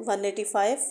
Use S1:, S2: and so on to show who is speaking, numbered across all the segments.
S1: 185।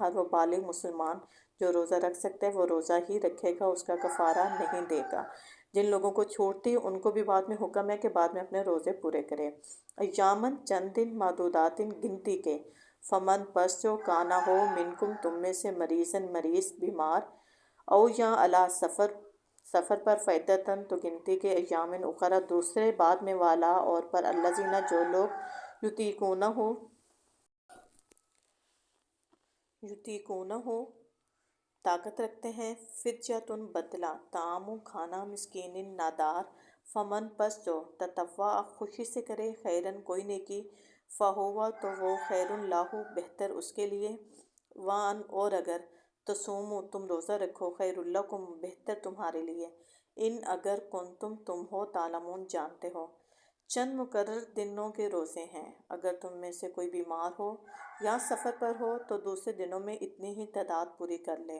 S1: ہر وہ بالغ مسلمان جو روزہ رکھ سکتا ہے وہ روزہ ہی رکھے گا، اس کا کفارہ نہیں دے گا۔ جن لوگوں کو چھوٹتی ان کو بھی بعد میں حکم ہے کہ بعد میں اپنے روزے پورے کرے۔ ایامن چند دن معدوداتن گنتی کے، فمن پس جو کانا ہو منکم تم میں سے مریضن مریض بیمار، او یا علی سفر پر فیدتن تو گنتی کے، ایامن اخرى دوسرے بعد میں والا اور پر، الذین جو لوگ یطیقونہ طاقت رکھتے ہیں، فدیۃ بدلہ طعام کھانا مسکین نادار، فمن پس جو تطوع خوشی سے کرے خیرن کوئی نیکی، فہو تو وہ خیر لہ بہتر اس کے لیے، وان اور اگر تصوموا تم روزہ رکھو خیر لکم بہتر تمہارے لیے، ان اگر کنتم تم ہو تعلمون جانتے ہو۔ چند مقرر دنوں کے روزے ہیں، اگر تم میں سے کوئی بیمار ہو یا سفر پر ہو تو دوسرے دنوں میں اتنی ہی تعداد پوری کر لے،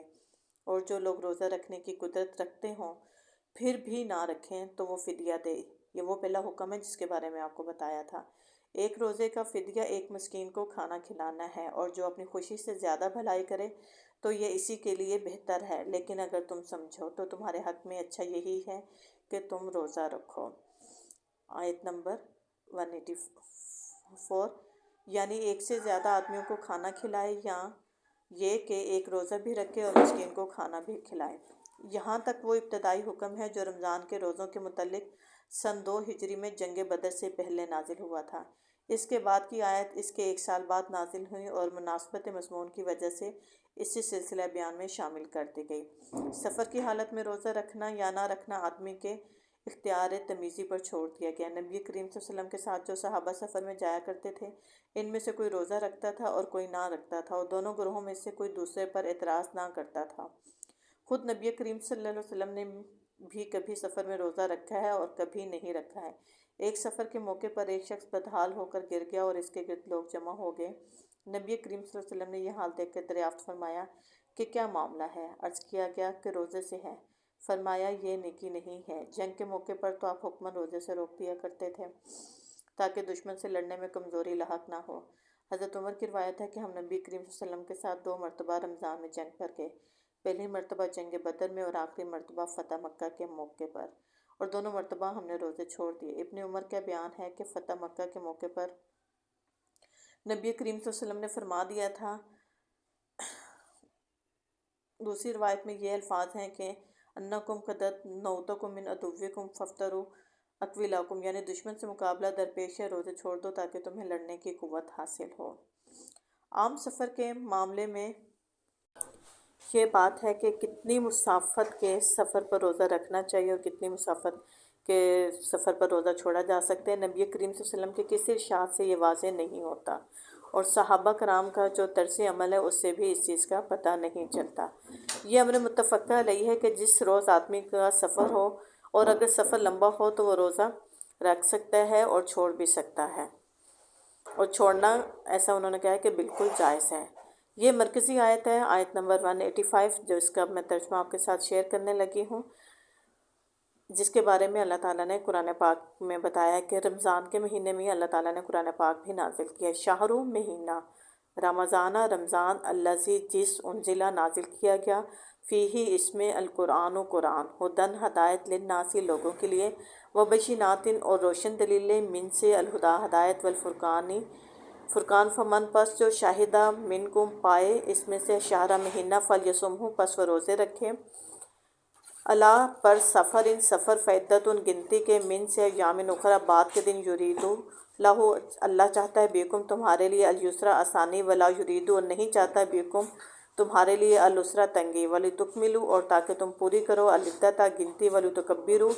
S1: اور جو لوگ روزہ رکھنے کی قدرت رکھتے ہوں پھر بھی نہ رکھیں تو وہ فدیہ دے۔ یہ وہ پہلا حکم ہے جس کے بارے میں آپ کو بتایا تھا۔ ایک روزے کا فدیہ ایک مسکین کو کھانا کھلانا ہے، اور جو اپنی خوشی سے زیادہ بھلائی کرے تو یہ اسی کے لیے بہتر ہے، لیکن اگر تم سمجھو تو تمہارے حق میں اچھا یہی ہے کہ تم روزہ رکھو۔ آیت نمبر 184، یعنی ایک سے زیادہ آدمیوں کو کھانا کھلائے، یا یہ کہ ایک روزہ بھی رکھے اور مسکین کو کھانا بھی کھلائے۔ یہاں تک وہ ابتدائی حکم ہے جو رمضان کے روزوں کے متعلق سن 2 ہجری میں جنگ بدر سے پہلے نازل ہوا تھا۔ اس کے بعد کی آیت اس کے 1 سال بعد نازل ہوئی اور مناسبت مضمون کی وجہ سے اسی سلسلہ بیان میں شامل کر دی گئی۔ سفر کی حالت میں روزہ رکھنا یا نہ رکھنا آدمی کے اختیار تمیزی پر چھوڑ دیا گیا۔ نبی کریم صلی اللہ علیہ وسلم کے ساتھ جو صحابہ سفر میں جایا کرتے تھے ان میں سے کوئی روزہ رکھتا تھا اور کوئی نہ رکھتا تھا، اور دونوں گروہوں میں سے کوئی دوسرے پر اعتراض نہ کرتا تھا۔ خود نبی کریم صلی اللہ علیہ وسلم نے بھی کبھی سفر میں روزہ رکھا ہے اور کبھی نہیں رکھا ہے۔ ایک سفر کے موقع پر ایک شخص بدحال ہو کر گر گیا اور اس کے گرد لوگ جمع ہو گئے۔ نبی کریم صلی اللہ علیہ وسلم نے یہ حال دیکھ کر دریافت فرمایا کہ کیا معاملہ ہے؟ عرض کیا گیا کہ روزے سے ہے۔ فرمایا یہ نیکی نہیں ہے۔ جنگ کے موقع پر تو آپ حکماً روزے سے روک دیا کرتے تھے تاکہ دشمن سے لڑنے میں کمزوری لاحق نہ ہو۔ حضرت عمر کی روایت ہے کہ ہم نبی کریم صلی اللہ علیہ وسلم کے ساتھ 2 مرتبہ رمضان میں جنگ پر گئے، پہلی مرتبہ جنگ بدر میں اور آخری مرتبہ فتح مکہ کے موقع پر، اور دونوں مرتبہ ہم نے روزے چھوڑ دیے۔ ابن عمر کا بیان ہے کہ فتح مکہ کے موقع پر نبی کریم صلی اللہ علیہ وسلم نے فرما دیا تھا۔ دوسری روایت میں یہ الفاظ ہیں کہ انکم قد نوتکم من عدوکم فافطروا اقویلاکم، یعنی دشمن سے مقابلہ درپیش ہے، روزے چھوڑ دو تاکہ تمہیں لڑنے کی قوت حاصل ہو۔ عام سفر کے معاملے میں یہ بات ہے کہ کتنی مسافت کے سفر پر روزہ رکھنا چاہیے اور کتنی مسافت کے سفر پر روزہ چھوڑا جا سکتا ہے۔ نبی کریم صلی اللہ علیہ وسلم کے کسی ارشاد سے یہ واضح نہیں ہوتا، اور صحابہ کرام کا جو طرز عمل ہے اس سے بھی اس چیز کا پتہ نہیں چلتا۔ یہ امر متفقہ علیہ ہے کہ جس روز آدمی کا سفر ہو اور اگر سفر لمبا ہو تو وہ روزہ رکھ سکتا ہے اور چھوڑ بھی سکتا ہے، اور چھوڑنا ایسا انہوں نے کہا ہے کہ بالکل جائز ہے۔ یہ مرکزی آیت ہے، آیت نمبر 185، جو اس کا میں ترجمہ آپ کے ساتھ شیئر کرنے لگی ہوں، جس کے بارے میں اللہ تعالیٰ نے قرآن پاک میں بتایا ہے کہ رمضان کے مہینے میں اللہ تعالیٰ نے قرآن پاک بھی نازل کیا ہے۔ شہر مہینہ رمضانہ، رمضان الذی جس انزلہ نازل کیا گیا، فیہ اس میں القرآن و قرآن، ہدن ہدایت للناس لوگوں کے لیے، وبشینات اور روشن دلیلیں، من سے الہدا ہدایت، والفرقان فرقان، فمن پس جو شاہدہ منکم پائے اس میں سے شہرہ مہینہ، فلیصمہ پس وہ روزے رکھے، اللہ پر سفر ان سفر، فعدت ان گنتی کے، من سے ایام اخرى بعد کے دن، یرید اللہ اللہ چاہتا ہے بیکم تمہارے لیے اليسر آسانی، ولا یرید اور نہیں چاہتا بیکم تمہارے لیے العسر تنگی، ولتکملوا اور تاکہ تم پوری کرو العدۃ گنتی، ولتکبروا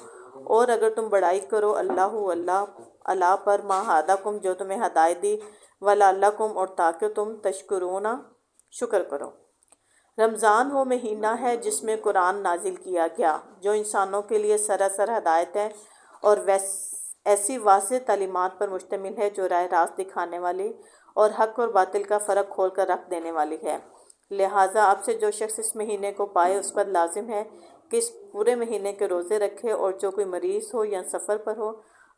S1: اور اگر تم بڑائی کرو اللہ پر ما ہداکم جو تمہیں ہدایت دی، ولعلکم اور تاکہ تم تشکرون شکر کرو۔ رمضان وہ مہینہ ہے جس میں قرآن نازل کیا گیا، جو انسانوں کے لیے سراسر ہدایت ہے اور ایسی واضح تعلیمات پر مشتمل ہے جو راہ راست دکھانے والی اور حق اور باطل کا فرق کھول کر رکھ دینے والی ہے۔ لہٰذا اب سے جو شخص اس مہینے کو پائے اس پر لازم ہے کہ اس پورے مہینے کے روزے رکھے، اور جو کوئی مریض ہو یا سفر پر ہو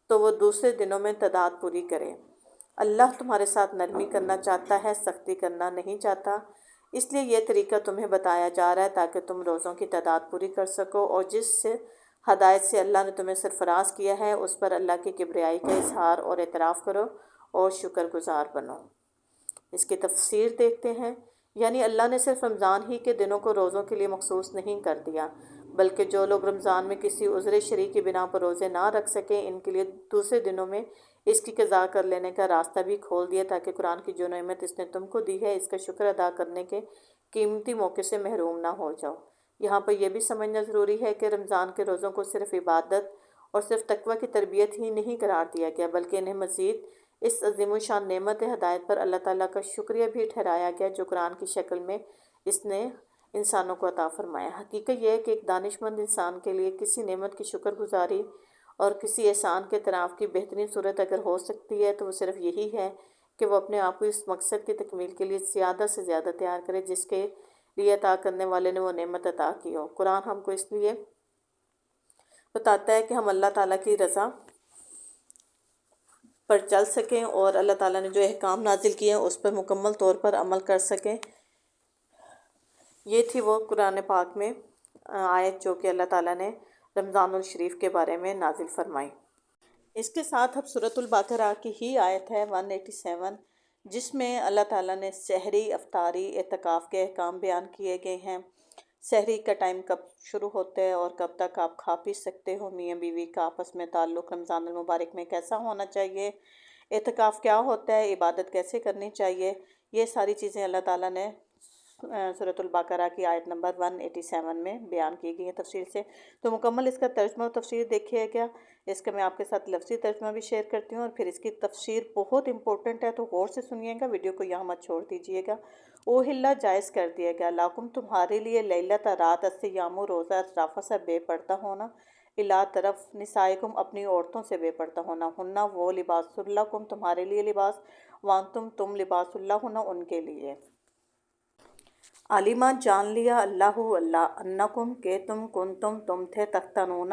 S1: تو وہ دوسرے دنوں میں تعداد پوری کرے۔ اللہ تمہارے ساتھ نرمی کرنا چاہتا ہے، سختی کرنا نہیں چاہتا۔ اس لیے یہ طریقہ تمہیں بتایا جا رہا ہے تاکہ تم روزوں کی تعداد پوری کر سکو، اور جس ہدایت سے اللہ نے تمہیں سرفراز کیا ہے اس پر اللہ کی کبریائی کا اظہار اور اعتراف کرو اور شکر گزار بنو۔ اس کی تفسیر دیکھتے ہیں، یعنی اللہ نے صرف رمضان ہی کے دنوں کو روزوں کے لیے مخصوص نہیں کر دیا، بلکہ جو لوگ رمضان میں کسی عذر شرعی کی بنا پر روزے نہ رکھ سکیں ان کے لیے دوسرے دنوں میں اس کی قضا کر لینے کا راستہ بھی کھول دیا، تاکہ قرآن کی جو نعمت اس نے تم کو دی ہے اس کا شکر ادا کرنے کے قیمتی موقع سے محروم نہ ہو جاؤ۔ یہاں پر یہ بھی سمجھنا ضروری ہے کہ رمضان کے روزوں کو صرف عبادت اور صرف تقوی کی تربیت ہی نہیں قرار دیا گیا، بلکہ انہیں مزید اس عظیم الشان نعمت ہدایت پر اللہ تعالیٰ کا شکریہ بھی ٹھہرایا گیا جو قرآن کی شکل میں اس نے انسانوں کو عطا فرمایا۔ حقیقت یہ ہے کہ ایک دانش مند انسان کے لیے کسی نعمت کی شکر گزاری اور کسی احسان کے اعتراف کی بہترین صورت اگر ہو سکتی ہے تو وہ صرف یہی ہے کہ وہ اپنے آپ کو اس مقصد کی تکمیل کے لیے زیادہ سے زیادہ تیار کرے جس کے لیے عطا کرنے والے نے وہ نعمت عطا کی ہو۔ قرآن ہم کو اس لیے بتاتا ہے کہ ہم اللہ تعالیٰ کی رضا پر چل سکیں اور اللہ تعالیٰ نے جو احکام نازل کیے ہیں اس پر مکمل طور پر عمل کر سکیں۔ یہ تھی وہ قرآن پاک میں آیت جو کہ اللہ تعالیٰ نے رمضان الشریف کے بارے میں نازل فرمائی۔ اس کے ساتھ اب سورۃ البقرہ کی ہی آیت ہے 187، جس میں اللہ تعالیٰ نے سحری، افطاری، اعتکاف کے احکام بیان کیے گئے ہیں۔ سحری کا ٹائم کب شروع ہوتا ہے اور کب تک آپ کھا پی سکتے ہو، میاں بیوی کا آپس میں تعلق رمضان المبارک میں کیسا ہونا چاہیے، اعتکاف کیا ہوتا ہے، عبادت کیسے کرنی چاہیے، یہ ساری چیزیں اللہ تعالیٰ نے سورۃ البقرہ کی آیت نمبر 187 میں بیان کی گئی ہیں تفصیل سے۔ تو مکمل اس کا ترجمہ و تفسیر دیکھیے گا، اس کا میں آپ کے ساتھ لفظی ترجمہ بھی شیئر کرتی ہوں، اور پھر اس کی تفسیر بہت امپورٹنٹ ہے تو غور سے سنیے گا، ویڈیو کو یہاں مت چھوڑ دیجیے گا۔ اوہلا جائز کر دیا گیا، لاکم تمہارے لیے لیلۃ رات الصیام روزہ رفث سے بے پردہ ہونا، الا طرف نسائکم اپنی عورتوں سے بے پردہ ہونا، ہنہ وہ لباس لکم تمہارے لیے لباس، وانتم تم لباس لہن ان کے لیے۔ عالمہ جان لیا اللہ انکم کہ تم کنتم تم تھے تختنون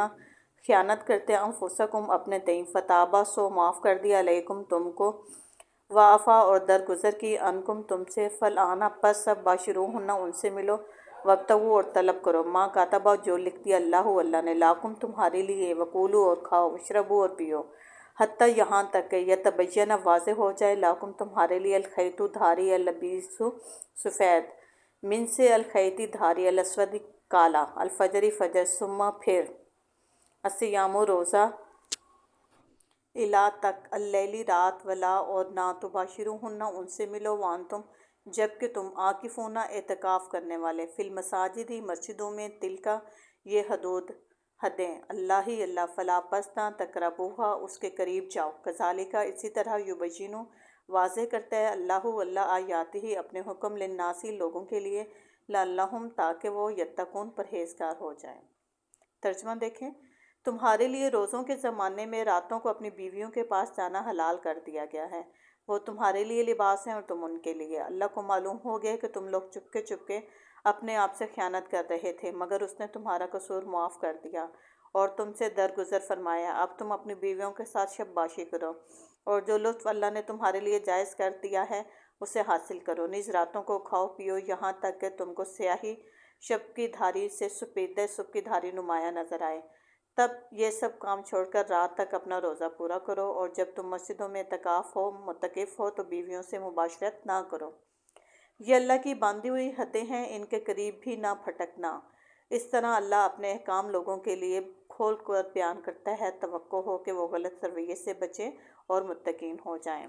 S1: خیانت کرتے انفسکم اپنے تئیں، فتابہ سو معاف کر دیا علیکم تم کو، وعفا اور درگزر کی عنکم تم سے، فالآن پس اب باشروہن ان سے ملو، وابتغوا اور طلب کرو، ما کاتبہ جو لکھ دیا اللہ نے، لاکم تمہارے لیے، وکولو اور کھاؤ، واشربو اور پیو، حتیٰ یہاں تک کہ یتبین واضح ہو جائے، لاکم تمہارے لیے، الخیط دھاری، اللبیس سفید، من سے الخیط دھاری، الاسود کالا، الفجر فجر، ثم پھر، الصیام روزہ، الا تک، اللیلی رات، ولا اور نہ، تباشروہن ان سے ملو، وانتم جب کہ تم عاکفون اعتکاف کرنے والے، فی المساجد مسجدوں میں، تلکا یہ حدود حدیں، اللہ ہی اللہ، فلا پس نہ تقربوہا اس کے قریب جاؤ، کذالک اسی طرح یبین واضح کرتا ہے اللہ آیاتہ ہی اپنے حکم للناسی لوگوں کے لیے، لعلہم تاکہ وہ یتقون پرہیزگار ہو جائیں۔ ترجمہ دیکھیں، تمہارے لیے روزوں کے زمانے میں راتوں کو اپنی بیویوں کے پاس جانا حلال کر دیا گیا ہے، وہ تمہارے لیے لباس ہیں اور تم ان کے لیے۔ اللہ کو معلوم ہو گیا کہ تم لوگ چپکے چپکے اپنے آپ سے خیانت کر رہے تھے، مگر اس نے تمہارا قصور معاف کر دیا اور تم سے درگزر فرمایا، اب تم اپنی بیویوں کے ساتھ شب باشی کرو اور جو لطف اللہ نے تمہارے لیے جائز کر دیا ہے اسے حاصل کرو، نیز راتوں کو کھاؤ پیو یہاں تک کہ تم کو سیاہی شب کی دھاری سے سپیدہ صبح کی دھاری نمایاں نظر آئے، تب یہ سب کام چھوڑ کر رات تک اپنا روزہ پورا کرو، اور جب تم مسجدوں میں اعتکاف ہو معتکف ہو تو بیویوں سے مباشرت نہ کرو، یہ اللہ کی باندھی ہوئی حدیں ہیں، ان کے قریب بھی نہ پھٹکنا۔ اس طرح اللہ اپنے احکام لوگوں کے لیے کھول کر بیان کرتا ہے، توقع ہو کہ وہ غلط رویے سے بچیں اور متقین ہو جائیں۔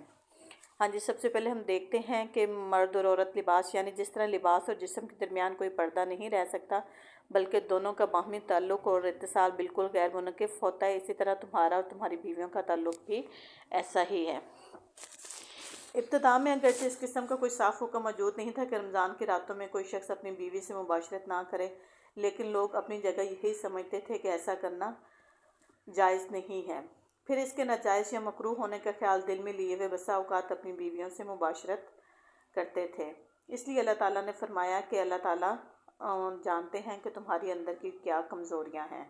S1: ہاں جی، سب سے پہلے ہم دیکھتے ہیں کہ مرد اور عورت لباس، یعنی جس طرح لباس اور جسم کے درمیان کوئی پردہ نہیں رہ سکتا بلکہ دونوں کا باہمی تعلق اور اتصال بالکل غیر منعکس ہوتا ہے، اسی طرح تمہارا اور تمہاری بیویوں کا تعلق بھی ایسا ہی ہے۔ ابتدا میں اگرچہ اس قسم کا کوئی صاف حکم موجود نہیں تھا کہ رمضان کی راتوں میں کوئی شخص اپنی بیوی سے مباشرت نہ کرے، لیکن لوگ اپنی جگہ یہی سمجھتے تھے کہ ایسا کرنا جائز نہیں ہے، پھر اس کے ناجائز یا مکروہ ہونے کا خیال دل میں لیے ہوئے بسا اوقات اپنی بیویوں سے مباشرت کرتے تھے۔ اس لیے اللہ تعالیٰ نے فرمایا کہ اللہ تعالیٰ جانتے ہیں کہ تمہاری اندر کی کیا کمزوریاں ہیں۔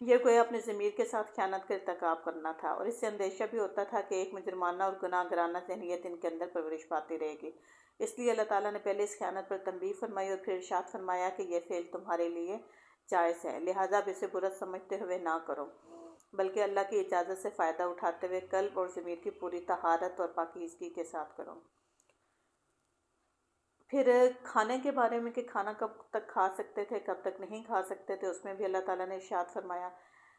S1: یہ گویا اپنے ضمیر کے ساتھ خیانت کا ارتکاب کرنا تھا، اور اس سے اندیشہ بھی ہوتا تھا کہ ایک مجرمانہ اور گناہ گرانہ ذہنیت ان کے اندر پرورش پاتی رہے گی، اس لیے اللہ تعالیٰ نے پہلے اس خیانت پر تنبیہ فرمائی اور پھر ارشاد فرمایا کہ یہ فعل تمہارے لیے جائز ہے، لہٰذا اب اسے برا سمجھتے ہوئے نہ کرو، بلکہ اللہ کی اجازت سے فائدہ اٹھاتے ہوئے قلب اور ضمیر کی پوری طہارت اور پاکیزگی کے ساتھ کرو۔ پھر کھانے کے بارے میں کہ کھانا کب تک کھا سکتے تھے، کب تک نہیں کھا سکتے تھے، اس میں بھی اللہ تعالیٰ نے ارشاد فرمایا۔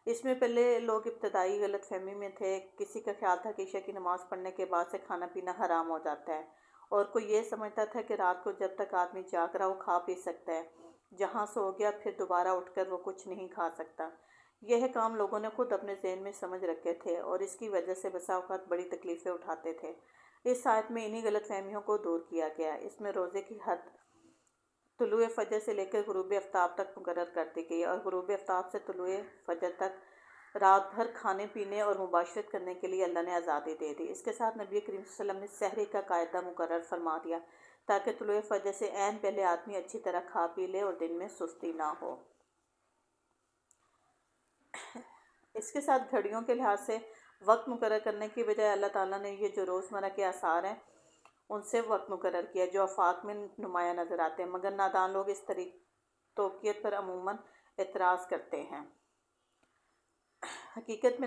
S1: اس میں پہلے لوگ ابتدائی غلط فہمی میں تھے، کسی کا خیال تھا کہ عشاء کی نماز پڑھنے کے بعد سے کھانا پینا حرام ہو جاتا ہے، اور کوئی یہ سمجھتا تھا کہ رات کو جب تک آدمی جاگ رہا وہ کھا پی سکتا ہے، جہاں سو گیا پھر دوبارہ اٹھ کر وہ کچھ نہیں کھا سکتا۔ یہ کام لوگوں نے خود اپنے ذہن میں سمجھ رکھے تھے اور اس کی وجہ سے بسا اوقات بڑی تکلیفیں اٹھاتے تھے۔ اس آیت میں انہی غلط فہمیوں کو دور کیا گیا۔ اس میں روزے کی حد طلوع فجر سے لے کر غروب آفتاب تک مقرر کر دی گئی، اور غروب آفتاب سے طلوع فجر تک رات بھر کھانے پینے اور مباشرت کرنے کے لیے اللہ نے آزادی دے دی۔ اس کے ساتھ نبی کریم صلی اللہ علیہ وسلم نے سحری کا قاعدہ مقرر فرما دیا تاکہ طلوع فجر سے عین پہلے آدمی اچھی طرح کھا پی لے اور دن میں سستی نہ ہو۔ اس کے ساتھ گھڑیوں کے لحاظ سے وقت مقرر کرنے کی بجائے اللہ تعالیٰ نے یہ جو روزمرہ کے آثار ہیں ان سے وقت مقرر کیا جو آفاق میں نمایاں نظر آتے ہیں، مگر نادان لوگ اس توقیت پر عموماً اعتراض کرتے ہیں۔ حقیقت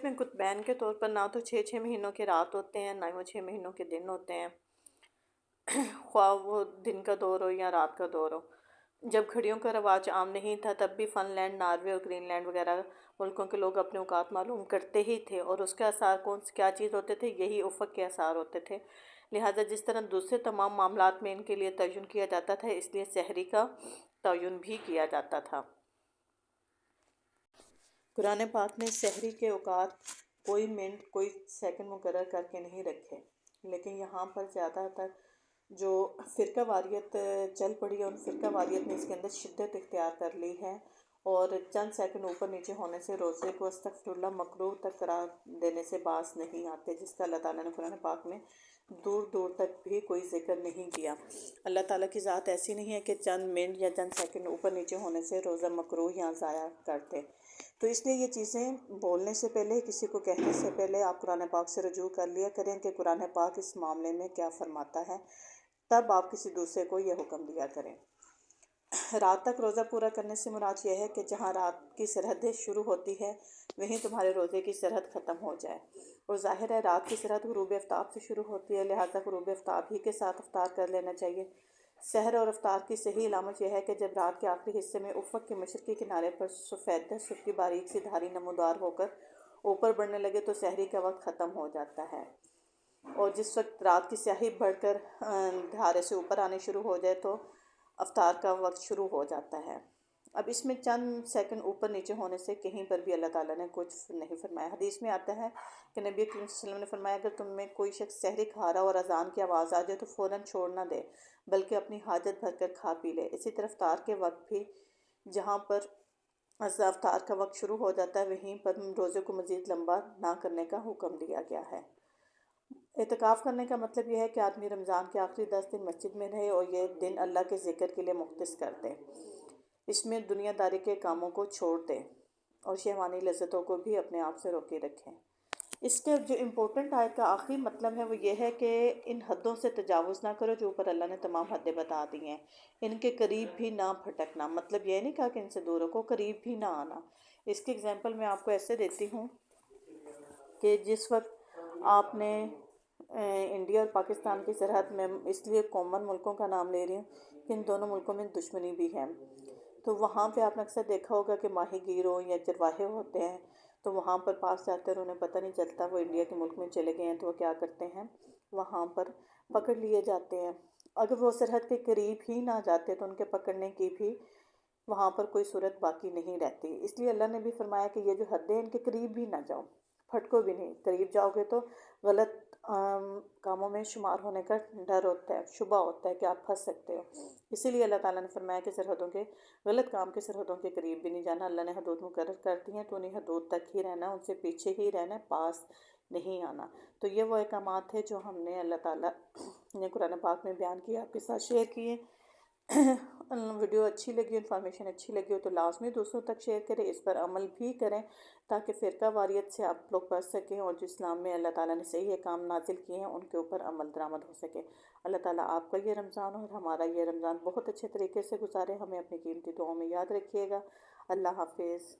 S1: میں قطبین کے طور پر نہ تو 6 مہینوں کے رات ہوتے ہیں، نہ وہ 6 مہینوں کے دن ہوتے ہیں، خواہ وہ دن کا دور ہو یا رات کا دور ہو۔ جب گھڑیوں کا رواج عام نہیں تھا تب بھی فن لینڈ، ناروے اور گرین لینڈ وغیرہ ملکوں کے لوگ اپنے اوقات معلوم کرتے ہی تھے، اور اس کے آثار کیا چیز ہوتے تھے؟ یہی افق کے آثار ہوتے تھے۔ لہٰذا جس طرح دوسرے تمام معاملات میں ان کے لیے تعین کیا جاتا تھا، اس لیے سحری کا تعین بھی کیا جاتا تھا۔ قرآن پاک نے سحری کے اوقات کوئی منٹ کوئی سیکنڈ مقرر کر کے نہیں رکھے، لیکن یہاں پر زیادہ تر جو فرقہ واریت چل پڑی ہے ان فرقہ واریت نے اس کے اندر شدت اختیار کر لی ہے، اور چند سیکنڈ اوپر نیچے ہونے سے روزے کو استغفر اللہ مکروہ تک قرار دینے سے باز نہیں آتے، جس کا اللہ تعالیٰ نے قرآن پاک میں دور دور تک بھی کوئی ذکر نہیں کیا۔ اللہ تعالیٰ کی ذات ایسی نہیں ہے کہ چند منٹ یا چند سیکنڈ اوپر نیچے ہونے سے روزہ مکروہ یا ضائع کرتے۔ تو اس لیے یہ چیزیں بولنے سے پہلے، کسی کو کہنے سے پہلے آپ قرآن پاک سے رجوع کر لیا کریں کہ قرآن پاک اس معاملے میں کیا فرماتا ہے، تب آپ کسی دوسرے کو یہ حکم دیا کریں۔ رات تک روزہ پورا کرنے سے مراد یہ ہے کہ جہاں رات کی سرحد شروع ہوتی ہے وہیں تمہارے روزے کی سرحد ختم ہو جائے، اور ظاہر ہے رات کی سرحد غروب آفتاب سے شروع ہوتی ہے، لہٰذا غروب آفتاب ہی کے ساتھ افطار کر لینا چاہیے۔ سحر اور افطار کی صحیح علامت یہ ہے کہ جب رات کے آخری حصے میں افق کے مشرقی کنارے پر سفید صبح کی باریک سی دھاری نمودار ہو کر اوپر بڑھنے لگے تو سحری کا وقت ختم ہو جاتا ہے، اور جس وقت رات کی سیاہی بڑھ کر دھارے سے اوپر آنے شروع ہو جائے تو افطار کا وقت شروع ہو جاتا ہے۔ اب اس میں چند سیکنڈ اوپر نیچے ہونے سے کہیں پر بھی اللہ تعالیٰ نے کچھ نہیں فرمایا۔ حدیث میں آتا ہے کہ نبی کریم صلی اللہ علیہ وسلم نے فرمایا اگر تم میں کوئی شخص سحری کھا رہا اور اذان کی آواز آ جائے تو فوراً چھوڑ نہ دے بلکہ اپنی حاجت بھر کر کھا پی لے۔ اسی طرح افطار کے وقت بھی جہاں پر افطار کا وقت شروع ہو جاتا ہے وہیں پر روزے کو مزید لمبا نہ کرنے کا حکم دیا گیا ہے۔ اعتکاف کرنے کا مطلب یہ ہے کہ آدمی رمضان کے آخری 10 دن مسجد میں رہے اور یہ دن اللہ کے ذکر کے لیے مختص کر دے، اس میں دنیا داری کے کاموں کو چھوڑ دے اور شہوانی لذتوں کو بھی اپنے آپ سے روکے رکھیں۔ اس کے جو امپورٹنٹ آیت کا آخری مطلب ہے وہ یہ ہے کہ ان حدوں سے تجاوز نہ کرو جو اوپر اللہ نے تمام حدیں بتا دی ہیں، ان کے قریب بھی نہ پھٹکنا، مطلب یہ نہیں کہا کہ ان سے دور رکھو، قریب بھی نہ آنا۔ اس کی اگزامپل میں آپ کو ایسے دیتی ہوں کہ جس وقت آپ نے انڈیا اور پاکستان کی سرحد میں، اس لیے کامن ملکوں کا نام لے رہی ہوں کہ ان دونوں ملکوں میں دشمنی بھی ہے، تو وہاں پہ آپ نے اکثر دیکھا ہوگا کہ ماہی گیروں یا چرواہے ہوتے ہیں تو وہاں پر پاس جاتے ہیں اور انہیں پتہ نہیں چلتا وہ انڈیا کے ملک میں چلے گئے ہیں، تو وہ کیا کرتے ہیں وہاں پر پکڑ لیے جاتے ہیں۔ اگر وہ سرحد کے قریب ہی نہ جاتے تو ان کے پکڑنے کی بھی وہاں پر کوئی صورت باقی نہیں رہتی، اس لیے اللہ نے بھی فرمایا کہ یہ جو حدیں ان کے قریب بھی نہ جاؤ، پھٹکو بھی نہیں، قریب جاؤ گے تو غلط کاموں میں شمار ہونے کا ڈر ہوتا ہے، شبہ ہوتا ہے کہ آپ پھنس سکتے ہو، اسی لیے اللہ تعالیٰ نے فرمایا کہ سرحدوں کے غلط کام کے سرحدوں کے قریب بھی نہیں جانا۔ اللہ نے حدود مقرر کر دی ہیں تو انہیں حدود تک ہی رہنا، ان سے پیچھے ہی رہنا، پاس نہیں آنا۔ تو یہ وہ احکامات تھے جو ہم نے اللہ تعالیٰ نے قرآن پاک میں بیان کیا، آپ کے ساتھ شیئر کیے۔ ویڈیو اچھی لگی، انفارمیشن اچھی لگی ہو تو لازمی دوسروں تک شیئر کریں، اس پر عمل بھی کریں تاکہ فرقہ واریت سے آپ لوگ بچ سکیں اور جو اسلام میں اللہ تعالیٰ نے صحیح احکام نازل کیے ہیں ان کے اوپر عمل درآمد ہو سکے۔ اللہ تعالیٰ آپ کا یہ رمضان اور ہمارا یہ رمضان بہت اچھے طریقے سے گزارے، ہمیں اپنی قیمتی دعاؤں میں یاد رکھیے گا۔ اللہ حافظ۔